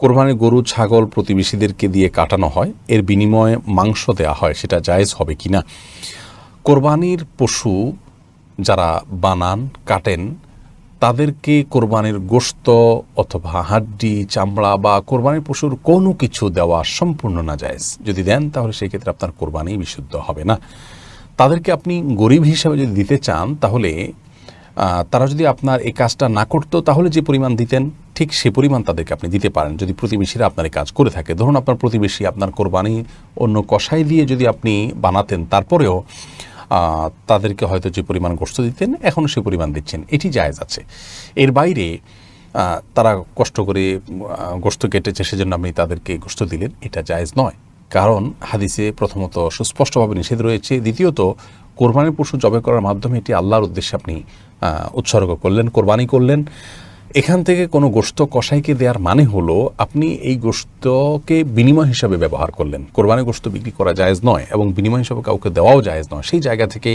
কোরবানির গরু ছাগল প্রতিবেশীদেরকে দিয়ে কাটানো হয়, এর বিনিময়ে মাংস দেওয়া হয়, সেটা জায়েজ হবে কি না? কোরবানির পশু যারা বানান কাটেন তাদেরকে কোরবানির গোশত অথবা হাড্ডি চামড়া বা কোরবানির পশুর কোনো কিছু দেওয়া সম্পূর্ণ নাজায়েজ। যদি দেন তাহলে সেই ক্ষেত্রে আপনার কোরবানি বিশুদ্ধ হবে না। তাদেরকে আপনি গরিব হিসাবে যদি দিতে চান তাহলে তারা যদি আপনার এই কাজটা না করতো তাহলে যে পরিমাণ দিতেন ঠিক সে পরিমাণ তাদেরকে আপনি দিতে পারেন, যদি প্রতিবেশীরা আপনার এই কাজ করে থাকে। ধরুন আপনার প্রতিবেশী আপনার কোরবানি অন্য কষাই দিয়ে যদি আপনি বানাতেন, তারপরেও তাদেরকে হয়তো যে পরিমাণ গোশত দিতেন এখনও সে পরিমাণ দিচ্ছেন, এটি জায়েজ আছে। এর বাইরে তারা কষ্ট করে গোশত কেটেছে সেজন্য আপনি তাদেরকে গোশত দিলেন, এটা জায়েজ নয়। কারণ হাদিসে প্রথমত সুস্পষ্টভাবে নিষেধ রয়েছে, দ্বিতীয়ত কোরবানির পশু জবাই করার মাধ্যমে এটি আল্লাহর উদ্দেশ্যে আপনি উৎসর্গ করলেন, কোরবানি করলেন। এখান থেকে কোনো গোশত কসাইকে দেওয়ার মানে হলো আপনি এই গোশতকে বিনিময় হিসাবে ব্যবহার করলেন। কোরবানির গোশত বিক্রি করা জায়েজ নয় এবং বিনিময় হিসাবে কাউকে দেওয়াও জায়েজ নয়। সেই জায়গা থেকে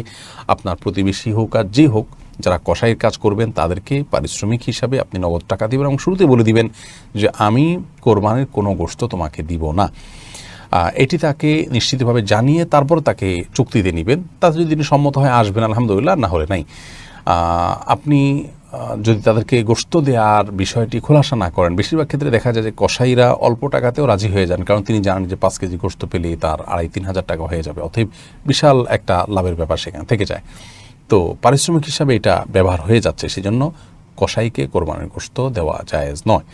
আপনার প্রতিবেশী হোক আর যে হোক, যারা কসাইয়ের কাজ করবেন তাদেরকে পারিশ্রমিক হিসাবে আপনি নগদ টাকা দিবেন এবং শুরুতে বলে দিবেন যে আমি কোরবানির কোনো গোশত তোমাকে দিব না। এটি তাকে নিশ্চিতভাবে জানিয়ে তারপর তাকে চুক্তিতে নেবেন। তাতে যদি তিনি সম্মত হয় আসবেন, আলহামদুলিল্লাহ, না হলে নাই। আপনি যদি তাদেরকে গোশত দেওয়ার বিষয়টি খোলাসা না করেন, বেশিরভাগ ক্ষেত্রে দেখা যায় যে কসাইরা অল্প টাকাতেও রাজি হয়ে যান, কারণ তিনি জানেন যে 5 কেজি গোশত পেলে তার 2,500-3,000 টাকা হয়ে যাবে, অতএব বিশাল একটা লাভের ব্যাপার সেখানে থেকে যায়। তো পারিশ্রমিক হিসাবে এটা ব্যবহার হয়ে যাচ্ছে, সেজন্য কসাইকে কোরবানির গোশত দেওয়া জায়েজ নয়।